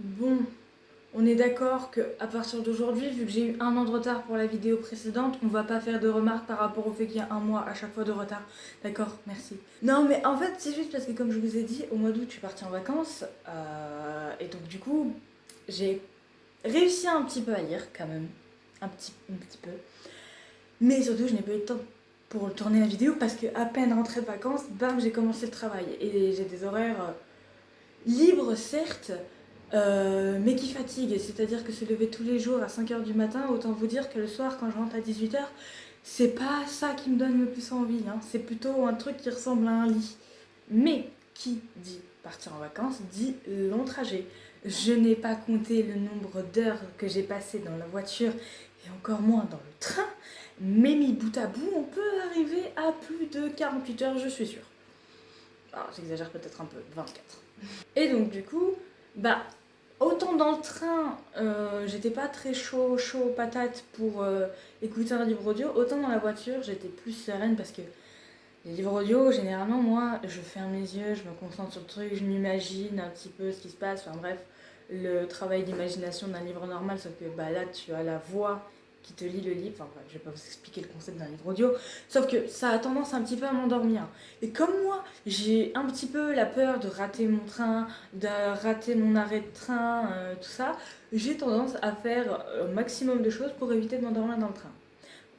Bon, on est d'accord que à partir d'aujourd'hui, vu que j'ai eu 1 an de retard pour la vidéo précédente, on va pas faire de remarques par rapport au fait qu'il y a 1 mois à chaque fois de retard. D'accord, merci. Non mais en fait c'est juste parce que comme je vous ai dit, au mois d'août je suis partie en vacances et donc du coup j'ai réussi un petit peu à lire quand même, un petit peu. Mais surtout je n'ai pas eu de temps pour tourner la vidéo parce que à peine rentrée de vacances, bam j'ai commencé le travail et j'ai des horaires libres certes, mais qui fatigue. C'est-à-dire que se lever tous les jours à 5 h du matin, autant vous dire que le soir, quand je rentre à 18 h, c'est pas ça qui me donne le plus envie. Hein. C'est plutôt un truc qui ressemble à un lit. Mais qui dit partir en vacances dit long trajet. Je n'ai pas compté le nombre d'heures que j'ai passé dans la voiture et encore moins dans le train, mais mis bout à bout, on peut arriver à plus de 48 heures, je suis sûre. Alors j'exagère peut-être un peu, 24. Et donc du coup, bah autant dans le train, j'étais pas très chaud patate pour écouter un livre audio, autant dans la voiture, j'étais plus sereine parce que les livres audio, généralement, moi, je ferme les yeux, je me concentre sur le truc, je m'imagine un petit peu ce qui se passe, enfin bref, le travail d'imagination d'un livre normal, sauf que bah, là, tu as la voix qui te lit le livre, enfin bref, je vais pas vous expliquer le concept d'un livre audio, sauf que ça a tendance un petit peu à m'endormir. Et comme moi, j'ai un petit peu la peur de rater mon train, de rater mon arrêt de train, tout ça, j'ai tendance à faire un maximum de choses pour éviter de m'endormir dans le train.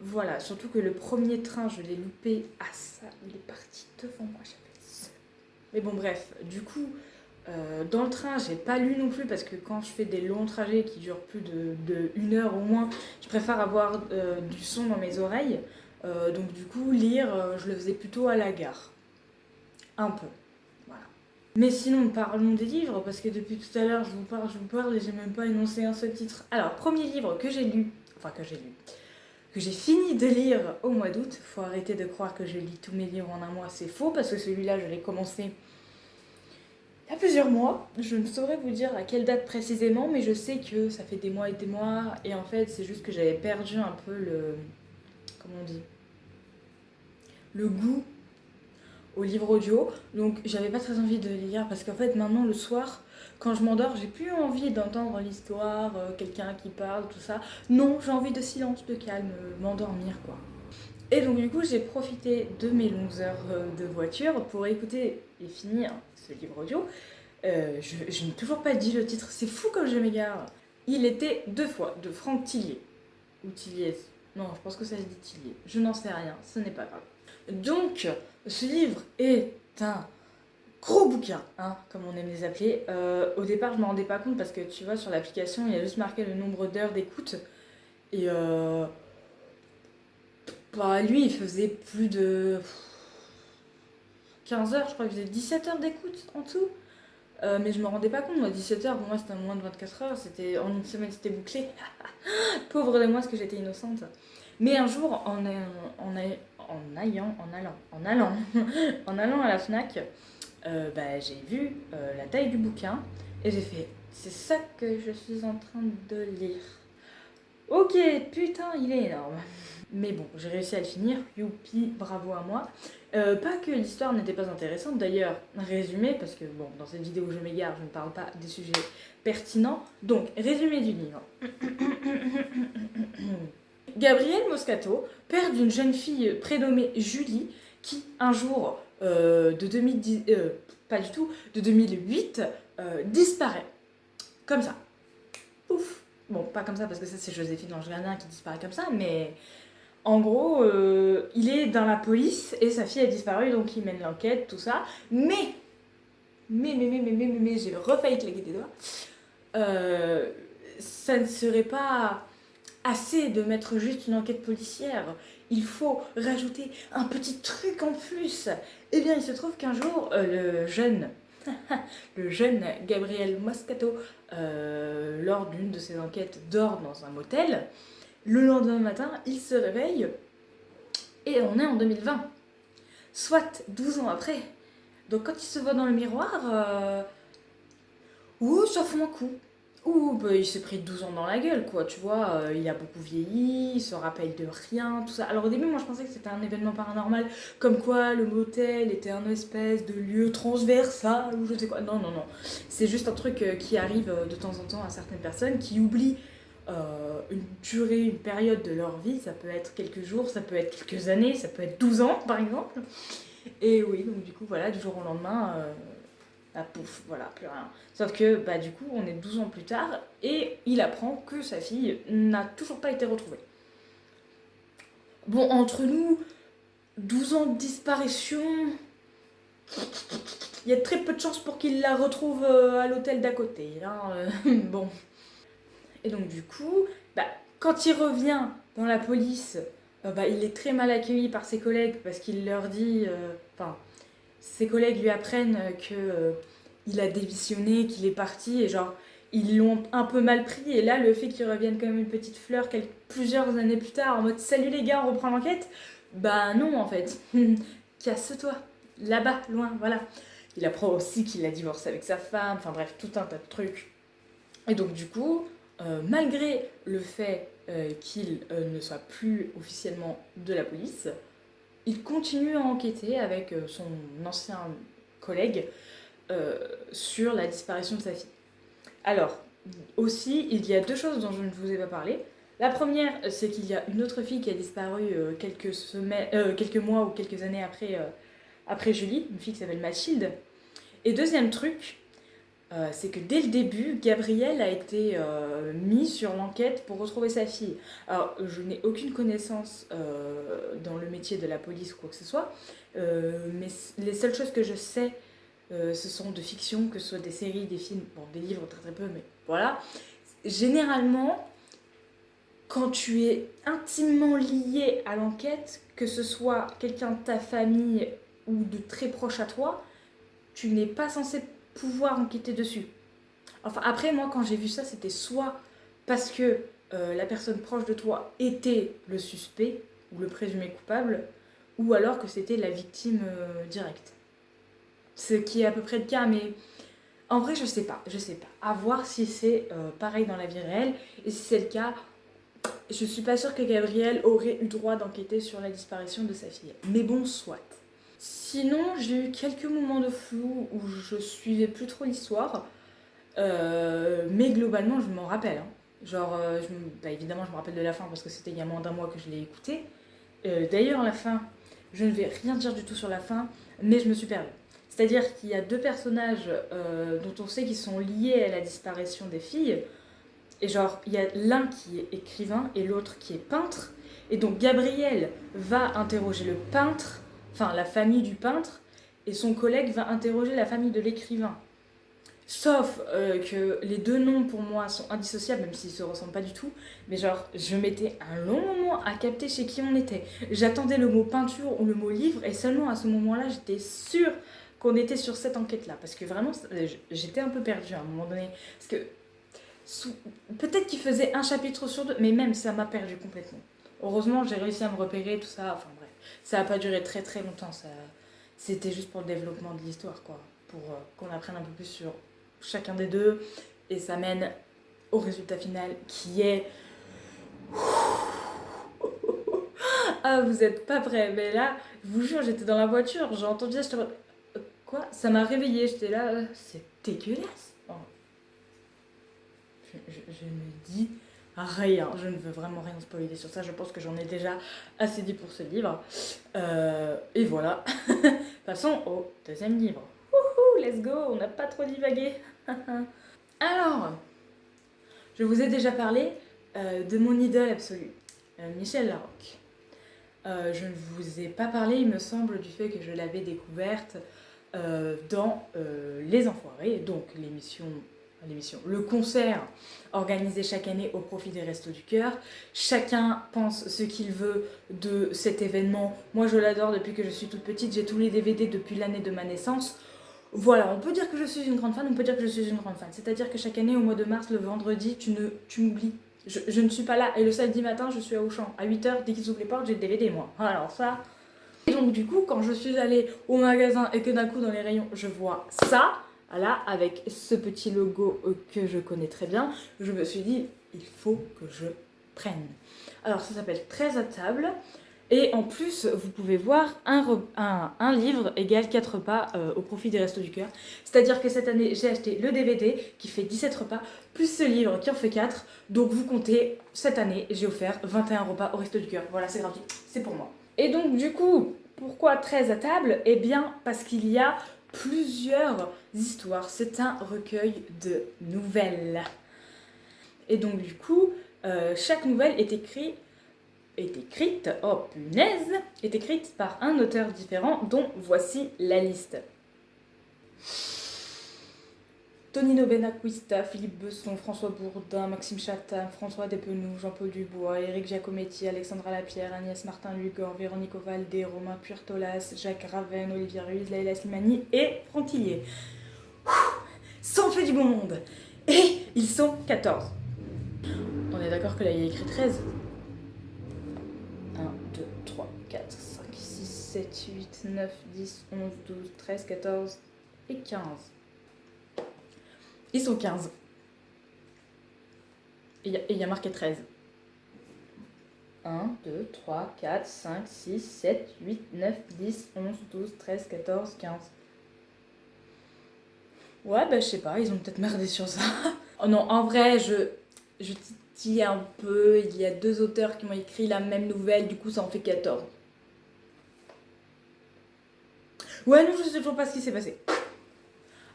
Voilà, surtout que le premier train, je l'ai loupé. Ah ça, il est parti devant moi, j'avais ça. Mais bon, bref, du coup, dans le train, j'ai pas lu non plus parce que quand je fais des longs trajets qui durent plus de 1 heure au moins, je préfère avoir du son dans mes oreilles. Donc du coup, lire, je le faisais plutôt à la gare. Un peu. Voilà. Mais sinon, parlons des livres, parce que depuis tout à l'heure, je vous parle et j'ai même pas énoncé un seul titre. Alors, premier livre que j'ai lu, que j'ai fini de lire au mois d'août. Faut arrêter de croire que je lis tous mes livres en un mois, c'est faux parce que celui-là je l'ai commencé il y a plusieurs mois. Je ne saurais vous dire à quelle date précisément, mais je sais que ça fait des mois et en fait c'est juste que j'avais perdu un peu le... comment on dit, le goût au livre audio, donc j'avais pas très envie de lire parce qu'en fait maintenant le soir quand je m'endors j'ai plus envie d'entendre l'histoire, quelqu'un qui parle, tout ça. Non, j'ai envie de silence, de calme, m'endormir quoi. Et donc du coup j'ai profité de mes longues heures de voiture pour écouter et finir ce livre audio. Je n'ai toujours pas dit le titre, c'est fou comme je m'égare. Il était 2 fois de Franck Tillier. Ou Tillier. Non, je pense que ça se dit Tillier. Je n'en sais rien, ce n'est pas grave. Donc, ce livre est un gros bouquin, hein, comme on aime les appeler. Au départ, je ne me rendais pas compte parce que tu vois, sur l'application, il y a juste marqué le nombre d'heures d'écoute. Et bah, lui, il faisait plus de 15 heures, je crois qu'il faisait 17 heures d'écoute en tout. Mais je me rendais pas compte, moi, 17 heures, pour moi c'était moins de 24 heures, c'était en une semaine c'était bouclé. Pauvre de moi, parce que j'étais innocente. Mais un jour, en allant, en allant à la Fnac, bah, j'ai vu la taille du bouquin et j'ai fait, c'est ça que je suis en train de lire. Ok, putain, il est énorme. Mais bon, j'ai réussi à le finir, youpi, bravo à moi. Pas que l'histoire n'était pas intéressante, d'ailleurs, résumé, parce que bon, dans cette vidéo je m'égare, je ne parle pas des sujets pertinents. Donc, résumé du livre. Gabriel Moscato, père d'une jeune fille prénommée Julie, qui un jour de 2010, pas du tout, de 2008, disparaît. Comme ça. Ouf. Bon, pas comme ça parce que ça c'est Joséphine Ange Gardien qui disparaît comme ça, mais en gros, il est dans la police et sa fille a disparu, donc il mène l'enquête, tout ça. Mais, j'ai refailli claquer des doigts. Ça ne serait pas assez de mettre juste une enquête policière. Il faut rajouter un petit truc en plus. Eh bien, il se trouve qu'un jour, le jeune Gabriel Moscato, lors d'une de ses enquêtes, dort dans un motel. Le lendemain matin, il se réveille et on est en 2020. Soit 12 ans après. Donc quand il se voit dans le miroir, ça fout un coup. Ouh, bah, il s'est pris 12 ans dans la gueule, quoi, tu vois, il a beaucoup vieilli, il se rappelle de rien, tout ça. Alors au début, moi je pensais que c'était un événement paranormal, comme quoi le motel était un espèce de lieu transversal, ou je sais quoi. Non, non, non. C'est juste un truc qui arrive de temps en temps à certaines personnes qui oublient une durée, une période de leur vie. Ça peut être quelques jours, ça peut être quelques années, ça peut être 12 ans, par exemple. Et oui, donc du coup, voilà, du jour au lendemain... ah pouf, voilà, plus rien. Sauf que bah du coup on est 12 ans plus tard et il apprend que sa fille n'a toujours pas été retrouvée. Bon, entre nous, 12 ans de disparition, il y a très peu de chances pour qu'il la retrouve à l'hôtel d'à côté. Hein, bon. Et donc du coup, bah, quand il revient dans la police, bah, il est très mal accueilli par ses collègues parce qu'il leur dit... Enfin, ses collègues lui apprennent que il a démissionné, qu'il est parti, et genre, ils l'ont un peu mal pris, et là, le fait qu'il revienne comme une petite fleur plusieurs années plus tard, en mode salut les gars, on reprend l'enquête, bah non, en fait. Casse-toi, là-bas, loin, voilà. Il apprend aussi qu'il a divorcé avec sa femme, enfin bref, tout un tas de trucs. Et donc, du coup, malgré le fait qu'il ne soit plus officiellement de la police, il continue à enquêter avec son ancien collègue sur la disparition de sa fille. Alors, aussi, il y a deux choses dont je ne vous ai pas parlé. La première, c'est qu'il y a une autre fille qui a disparu quelques mois ou quelques années après Julie, une fille qui s'appelle Mathilde. Et deuxième truc, c'est que dès le début, Gabriel a été mis sur l'enquête pour retrouver sa fille. Alors, je n'ai aucune connaissance dans le métier de la police ou quoi que ce soit, mais les seules choses que je sais, ce sont de fiction, que ce soit des séries, des films, bon, des livres très très peu, mais voilà. Généralement, quand tu es intimement lié à l'enquête, que ce soit quelqu'un de ta famille ou de très proche à toi, tu n'es pas censé pouvoir enquêter dessus. Enfin, après, moi, quand j'ai vu ça, c'était soit parce que la personne proche de toi était le suspect ou le présumé coupable, ou alors que c'était la victime directe. Ce qui est à peu près le cas, mais en vrai, je sais pas. À voir si c'est pareil dans la vie réelle, et si c'est le cas, je suis pas sûre que Gabriel aurait eu droit d'enquêter sur la disparition de sa fille. Mais bon, soit. Sinon, j'ai eu quelques moments de flou où je suivais plus trop l'histoire. Mais globalement, je m'en rappelle. Hein. Genre, évidemment, je me rappelle de la fin parce que c'était il y a moins d'un mois que je l'ai écouté. D'ailleurs, la fin, je ne vais rien dire du tout sur la fin, mais je me suis perdue. C'est-à-dire qu'il y a deux personnages dont on sait qu'ils sont liés à la disparition des filles. Et genre, il y a l'un qui est écrivain et l'autre qui est peintre. Et donc, Gabriel va interroger le peintre, enfin la famille du peintre, et son collègue va interroger la famille de l'écrivain. Sauf que les deux noms pour moi sont indissociables, même s'ils se ressemblent pas du tout. Mais genre, je mettais un long moment à capter chez qui on était. J'attendais le mot peinture ou le mot livre, et seulement à ce moment-là, j'étais sûre qu'on était sur cette enquête-là. Parce que vraiment, j'étais un peu perdue à un moment donné. Parce que peut-être qu'il faisait un chapitre sur deux, mais même ça m'a perdu complètement. Heureusement, j'ai réussi à me repérer, tout ça. Enfin bref, ça n'a pas duré très très longtemps. C'était juste pour le développement de l'histoire, quoi. Pour qu'on apprenne un peu plus sur chacun des deux, et ça mène au résultat final qui est... Ah, vous êtes pas prêts, mais là, je vous jure, j'étais dans la voiture, j'ai entendu ça, j'étais... Quoi? Ça m'a réveillée, j'étais là, c'est dégueulasse. Oh. Je ne dis rien, je ne veux vraiment rien spoiler sur ça, je pense que j'en ai déjà assez dit pour ce livre. Et voilà. Passons au deuxième livre. Wouhou, let's go, on n'a pas trop divagué. Alors, je vous ai déjà parlé de mon idole absolue, Michel Larocque. Je ne vous ai pas parlé, il me semble, du fait que je l'avais découverte dans Les Enfoirés, donc l'émission, le concert organisé chaque année au profit des Restos du Cœur. Chacun pense ce qu'il veut de cet événement. Moi, je l'adore depuis que je suis toute petite, j'ai tous les DVD depuis l'année de ma naissance. Voilà, on peut dire que je suis une grande fan, on peut dire que je suis une grande fan. C'est-à-dire que chaque année, au mois de mars, le vendredi, tu m'oublies. Je ne suis pas là. Et le samedi matin, je suis à Auchan. À 8h, dès qu'ils ouvrent les portes, j'ai le DVD, moi. Alors ça... Et donc du coup, quand je suis allée au magasin et que d'un coup, dans les rayons, je vois ça, Là, avec ce petit logo que je connais très bien, je me suis dit, il faut que je prenne. Alors, ça s'appelle 13 à table. Et en plus, vous pouvez voir un livre égale 4 repas au profit des Restos du Cœur. C'est-à-dire que cette année, j'ai acheté le DVD qui fait 17 repas, plus ce livre qui en fait 4. Donc vous comptez, cette année, j'ai offert 21 repas au Restos du Cœur. Voilà, c'est gratuit, c'est pour moi. Et donc du coup, pourquoi 13 à table? Eh bien, parce qu'il y a plusieurs histoires. C'est un recueil de nouvelles. Et donc du coup, chaque nouvelle est écrite, oh punaise, est écrite par un auteur différent dont voici la liste. Tonino Benacquista, Philippe Besson, François Bourdin, Maxime Chatham, François Despenoux, Jean-Paul Dubois, Éric Giacometti, Alexandra Lapierre, Agnès Martin-Lugor, Véronique Ovaldé, Romain Puertolas, Jacques Raven, Olivier Ruiz, Laïla Slimani et Franck Tillier. Ça en fait du bon monde. Et ils sont 14. On est d'accord que là il y a écrit 13. 1, 2, 3, 4, 5, 6, 7, 8, 9, 10, 11, 12, 13, 14 et 15. Ils sont 15. Et il y a marqué 13. 1, 2, 3, 4, 5, 6, 7, 8, 9, 10, 11, 12, 13, 14, 15. Ouais, bah je sais pas, ils ont peut-être merdé sur ça. Oh non, en vrai, je titille un peu. Il y a 2 auteurs qui m'ont écrit la même nouvelle, du coup ça en fait 14. Ouais, non, je sais toujours pas ce qui s'est passé.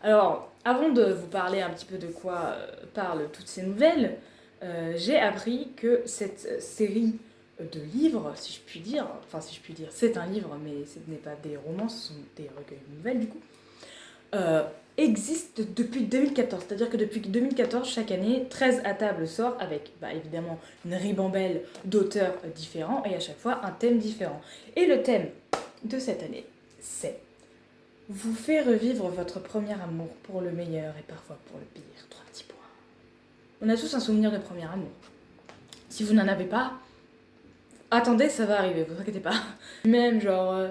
Alors, avant de vous parler un petit peu de quoi parlent toutes ces nouvelles, j'ai appris que cette série de livres, si je puis dire, c'est un livre, mais ce n'est pas des romans, ce sont des recueils de nouvelles du coup, existe depuis 2014. C'est-à-dire que depuis 2014, chaque année, 13 à table sort avec évidemment une ribambelle d'auteurs différents et à chaque fois un thème différent. Et le thème de cette année, c'est vous fait revivre votre premier amour pour le meilleur et parfois pour le pire. 3 petits points. On a tous un souvenir de premier amour. Si vous n'en avez pas, attendez, ça va arriver, vous inquiétez pas. Même genre,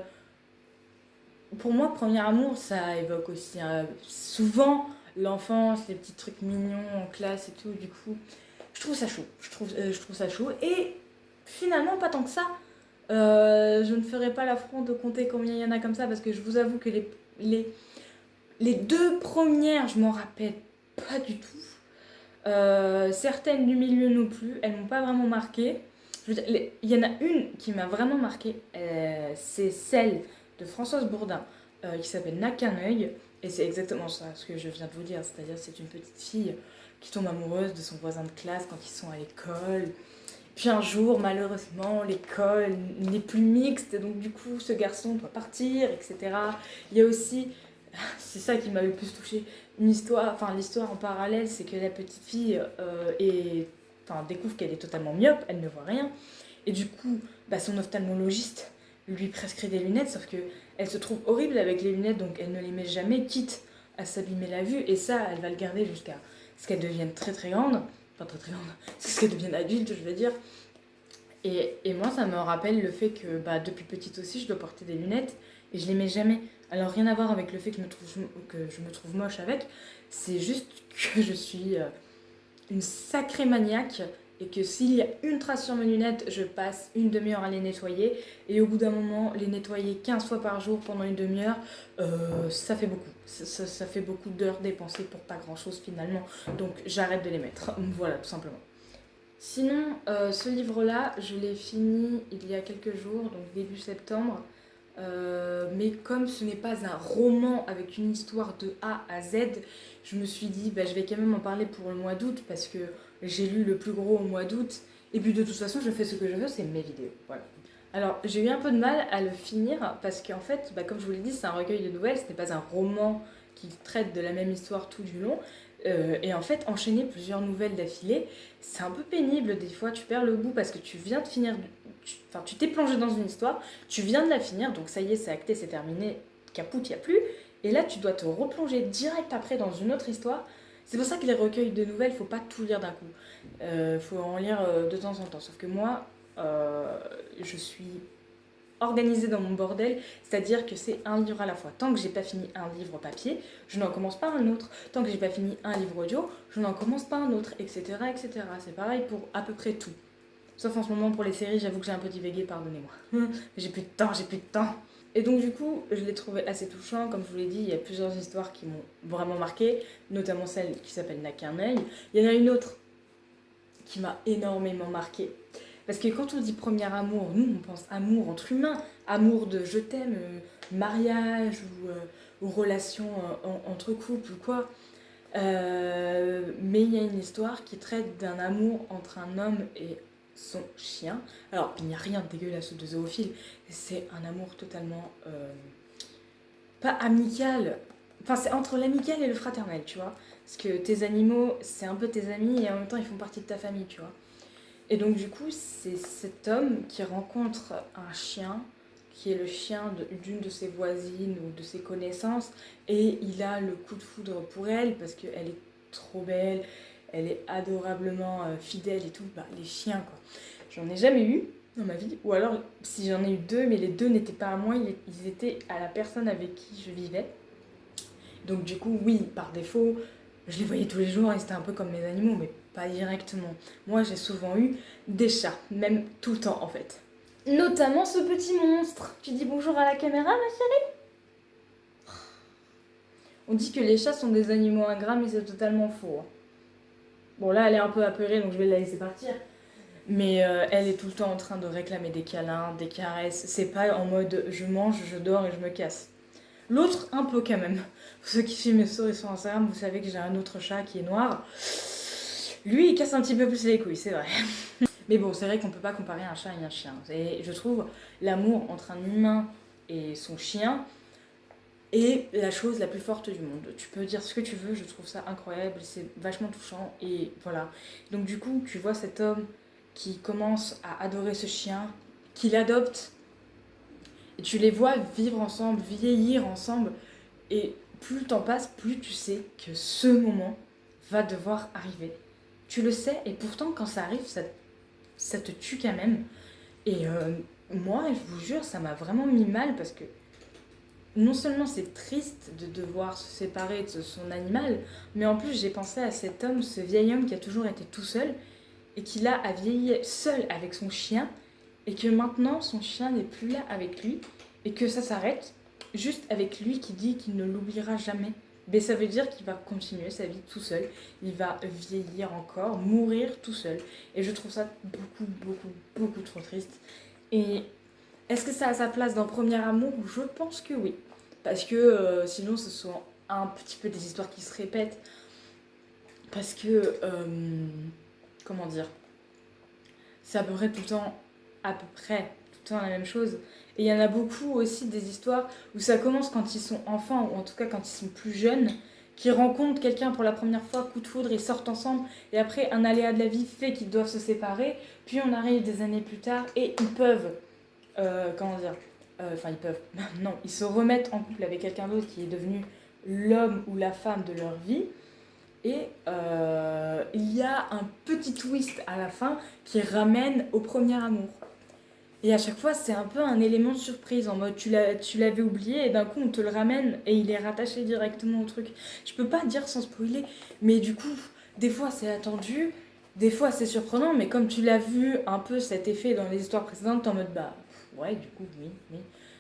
pour moi, premier amour, ça évoque aussi souvent l'enfance, les petits trucs mignons en classe et tout. Du coup, je trouve ça chaud. Je trouve ça chaud. Et finalement, pas tant que ça. Je ne ferai pas l'affront de compter combien il y en a comme ça parce que je vous avoue que les 2 premières, je m'en rappelle pas du tout. Certaines du milieu non plus, elles m'ont pas vraiment marqué. Je veux dire, il y en a une qui m'a vraiment marqué, c'est celle de Françoise Bourdin qui s'appelle N'a qu'un œil. Et c'est exactement ça, ce que je viens de vous dire. C'est-à-dire, c'est une petite fille qui tombe amoureuse de son voisin de classe quand ils sont à l'école. Puis un jour, malheureusement, l'école n'est plus mixte, donc du coup, ce garçon doit partir, etc. Il y a aussi, c'est ça qui m'a le plus touchée, l'histoire en parallèle, c'est que la petite fille découvre qu'elle est totalement myope, elle ne voit rien. Et du coup, son ophtalmologiste lui prescrit des lunettes, sauf que elle se trouve horrible avec les lunettes, donc elle ne les met jamais, quitte à s'abîmer la vue. Et ça, elle va le garder jusqu'à ce qu'elle devienne très très grande. Enfin très très grande, c'est ce qu'elle devienne adulte, je veux dire. Et moi, ça me rappelle le fait que depuis petite aussi, je dois porter des lunettes et je les mets jamais. Alors rien à voir avec le fait que je me trouve moche avec, c'est juste que je suis une sacrée maniaque et que s'il y a une trace sur mes lunettes, je passe une demi-heure à les nettoyer et au bout d'un moment, les nettoyer 15 fois par jour pendant une demi-heure, ça fait beaucoup. Ça fait beaucoup d'heures dépensées pour pas grand-chose finalement, donc j'arrête de les mettre. Voilà, tout simplement. Sinon, ce livre-là, je l'ai fini il y a quelques jours, donc début septembre. Mais comme ce n'est pas un roman avec une histoire de A à Z, je me suis dit, je vais quand même en parler pour le mois d'août, parce que j'ai lu le plus gros au mois d'août. Et puis de toute façon, je fais ce que je veux, c'est mes vidéos. Voilà. Alors, j'ai eu un peu de mal à le finir, parce qu'en fait, comme je vous l'ai dit, c'est un recueil de nouvelles, ce n'est pas un roman qui traite de la même histoire tout du long. Et en fait, enchaîner plusieurs nouvelles d'affilée, c'est un peu pénible des fois, tu perds le goût parce que tu viens de finir, tu t'es plongé dans une histoire, tu viens de la finir, donc ça y est, c'est acté, c'est terminé, caput, il n'y a plus, et là tu dois te replonger direct après dans une autre histoire. C'est pour ça que les recueils de nouvelles, faut pas tout lire d'un coup, faut en lire de temps en temps, sauf que moi, je suis organisée dans mon bordel, c'est-à-dire que c'est un livre à la fois. Tant que j'ai pas fini un livre papier, je n'en commence pas un autre. Tant que j'ai pas fini un livre audio, je n'en commence pas un autre, etc., etc. C'est pareil pour à peu près tout. Sauf en ce moment pour les séries, j'avoue que j'ai un peu divagué, pardonnez-moi. J'ai plus de temps. Et donc du coup, je l'ai trouvé assez touchant. Comme je vous l'ai dit, il y a plusieurs histoires qui m'ont vraiment marqué, notamment celle qui s'appelle N'a qu'un œil. Il y en a une autre qui m'a énormément marqué. Parce que quand on dit premier amour, nous on pense amour entre humains, amour de je t'aime, mariage ou relation entre couples ou quoi. Mais il y a une histoire qui traite d'un amour entre un homme et son chien. Alors, il n'y a rien de dégueulasse ou de zoophile, c'est un amour totalement pas amical. Enfin, c'est entre l'amical et le fraternel, tu vois. Parce que tes animaux, c'est un peu tes amis et en même temps, ils font partie de ta famille, tu vois. Et donc, du coup, c'est cet homme qui rencontre un chien qui est le chien d'une de ses voisines ou de ses connaissances, et il a le coup de foudre pour elle parce qu'elle est trop belle, elle est adorablement fidèle et tout. Bah, les chiens, quoi. J'en ai jamais eu dans ma vie, ou alors si j'en ai eu deux, mais les deux n'étaient pas à moi, ils étaient à la personne avec qui je vivais. Donc du coup, oui, par défaut, je les voyais tous les jours et c'était un peu comme mes animaux, mais pas directement. Moi, j'ai souvent eu des chats, même tout le temps en fait. Notamment ce petit monstre. Tu dis bonjour à la caméra, ma chérie? On dit que les chats sont des animaux ingrats, mais c'est totalement faux. Bon, là, elle est un peu apeurée, donc je vais la laisser partir. Mais elle est tout le temps en train de réclamer des câlins, des caresses. C'est pas en mode je mange, je dors et je me casse. L'autre, un peu quand même. Pour ceux qui suivent mes stories sur Instagram, vous savez que j'ai un autre chat qui est noir. Lui, il casse un petit peu plus les couilles, c'est vrai. Mais bon, c'est vrai qu'on peut pas comparer un chat et un chien. Et je trouve l'amour entre un humain et son chien est la chose la plus forte du monde. Tu peux dire ce que tu veux, je trouve ça incroyable, c'est vachement touchant. Et voilà. Donc du coup, tu vois cet homme qui commence à adorer ce chien, qu'il adopte, et tu les vois vivre ensemble, vieillir ensemble, et plus le temps passe, plus tu sais que ce moment va devoir arriver. Tu le sais, et pourtant quand ça arrive, ça te tue quand même. Et moi, je vous jure, ça m'a vraiment mis mal parce que non seulement c'est triste de devoir se séparer de son animal, mais en plus j'ai pensé à cet homme, ce vieil homme qui a toujours été tout seul et qui là a vieilli seul avec son chien et que maintenant son chien n'est plus là avec lui et que ça s'arrête juste avec lui qui dit qu'il ne l'oubliera jamais. Mais ça veut dire qu'il va continuer sa vie tout seul, il va vieillir encore, mourir tout seul. Et je trouve ça beaucoup trop triste. Et est-ce que ça a sa place dans Premier Amour? Je pense que oui. Parce que sinon ce sont un petit peu des histoires qui se répètent. Parce que, comment dire, c'est à peu près tout le temps, la même chose. Et il y en a beaucoup aussi des histoires où ça commence quand ils sont enfants, ou en tout cas quand ils sont plus jeunes, qui rencontrent quelqu'un pour la première fois, coup de foudre, ils sortent ensemble, et après un aléa de la vie fait qu'ils doivent se séparer, puis on arrive des années plus tard, et ils peuvent, ils peuvent, non, ils se remettent en couple avec quelqu'un d'autre qui est devenu l'homme ou la femme de leur vie, et il y a un petit twist à la fin qui ramène au premier amour. Et à chaque fois, c'est un peu un élément de surprise, en mode tu l'avais oublié et d'un coup on te le ramène et il est rattaché directement au truc. Je peux pas dire sans spoiler, mais du coup, des fois c'est attendu, des fois c'est surprenant, mais comme tu l'as vu un peu cet effet dans les histoires précédentes, t'es en mode bah ouais, du coup, oui.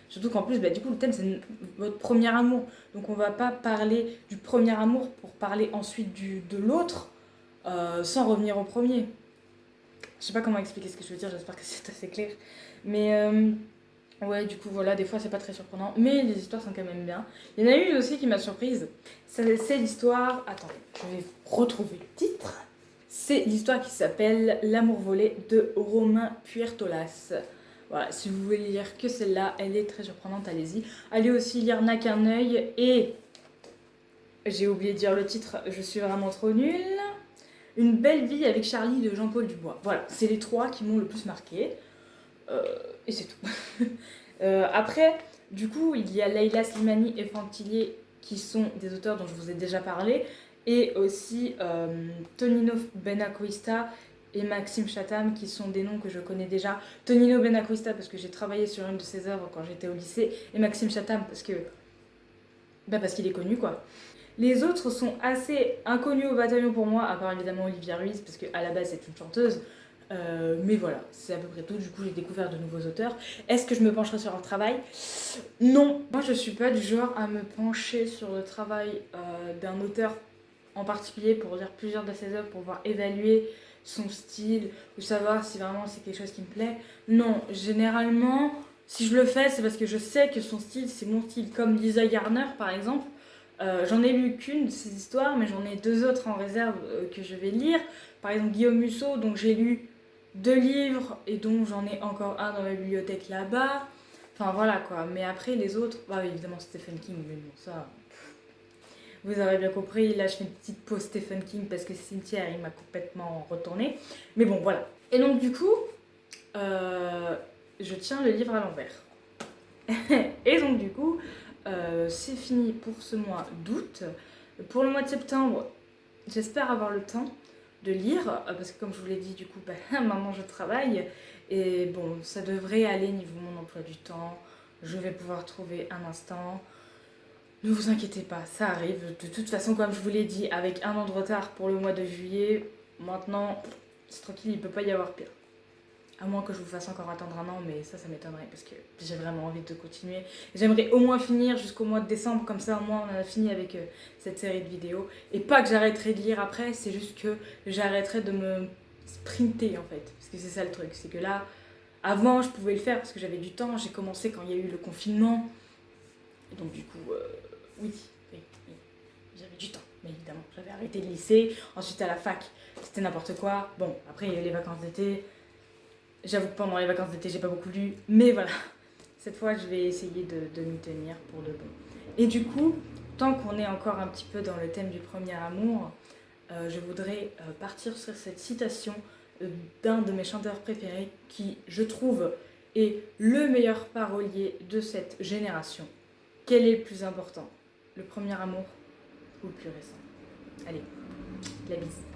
Surtout qu'en plus, du coup, le thème c'est votre premier amour. Donc on va pas parler du premier amour pour parler ensuite de l'autre sans revenir au premier. Je sais pas comment expliquer ce que je veux dire, j'espère que c'est assez clair. Mais ouais, du coup, voilà, des fois c'est pas très surprenant, mais les histoires sont quand même bien. Il y en a une aussi qui m'a surprise. C'est l'histoire. Attendez, je vais retrouver le titre. C'est l'histoire qui s'appelle L'amour volé de Romain Puertolas. Voilà, si vous voulez lire que celle-là, elle est très surprenante, allez-y. Allez aussi lire N'a qu'un œil et. J'ai oublié de dire le titre, je suis vraiment trop nulle. Une belle vie avec Charlie de Jean-Paul Dubois. Voilà, c'est les trois qui m'ont le plus marqué. Et c'est tout. Après, du coup, il y a Leila Slimani et Franck Tillier qui sont des auteurs dont je vous ai déjà parlé. Et aussi Tonino Benacquista et Maxime Chatham, qui sont des noms que je connais déjà. Tonino Benacquista, parce que j'ai travaillé sur une de ses œuvres quand j'étais au lycée, et Maxime Chatham, parce qu'il est connu, quoi. Les autres sont assez inconnus au bataillon pour moi, à part évidemment Olivia Ruiz, parce qu'à la base c'est une chanteuse. Mais voilà, c'est à peu près tout. Du coup, j'ai découvert de nouveaux auteurs. Est-ce que je me pencherai sur leur travail? Non. Moi, je suis pas du genre à me pencher sur le travail d'un auteur en particulier pour lire plusieurs de ses œuvres, pour pouvoir évaluer son style ou savoir si vraiment c'est quelque chose qui me plaît. Non, généralement, si je le fais, c'est parce que je sais que son style, c'est mon style. Comme Lisa Garner, par exemple. J'en ai lu qu'une de ces histoires, mais j'en ai 2 autres en réserve que je vais lire. Par exemple, Guillaume Musso, donc j'ai lu 2 livres et donc j'en ai encore un dans la bibliothèque là-bas. Enfin voilà quoi. Mais après, les autres, bah évidemment Stephen King, mais bon, ça. Vous avez bien compris, là je fais une petite pause Stephen King parce que Cynthia il m'a complètement retourné. Mais bon, voilà. Et donc, du coup, je tiens le livre à l'envers. Et donc, du coup, c'est fini pour ce mois d'août. Pour le mois de septembre, j'espère avoir le temps de lire, parce que comme je vous l'ai dit, du coup, maintenant je travaille. Et bon, ça devrait aller niveau mon emploi du temps. Je vais pouvoir trouver un instant. Ne vous inquiétez pas, ça arrive. De toute façon, comme je vous l'ai dit, avec un an de retard pour le mois de juillet, maintenant, c'est tranquille, il ne peut pas y avoir pire. À moins que je vous fasse encore attendre un an, mais ça m'étonnerait parce que j'ai vraiment envie de continuer. J'aimerais au moins finir jusqu'au mois de décembre, comme ça au moins on a fini avec cette série de vidéos. Et pas que j'arrêterai de lire après, c'est juste que j'arrêterai de me sprinter en fait. Parce que c'est ça le truc, c'est que là, avant je pouvais le faire parce que j'avais du temps, j'ai commencé quand il y a eu le confinement. Et donc du coup, oui, j'avais du temps. Mais évidemment, j'avais arrêté le lycée, ensuite à la fac, c'était n'importe quoi. Bon, après il y a eu les vacances d'été. J'avoue que pendant les vacances d'été, j'ai pas beaucoup lu, mais voilà. Cette fois, je vais essayer de m'y tenir pour de bon. Et du coup, tant qu'on est encore un petit peu dans le thème du premier amour, je voudrais partir sur cette citation d'un de mes chanteurs préférés qui, je trouve, est le meilleur parolier de cette génération. Quel est le plus important? Le premier amour ou le plus récent? Allez, la bise.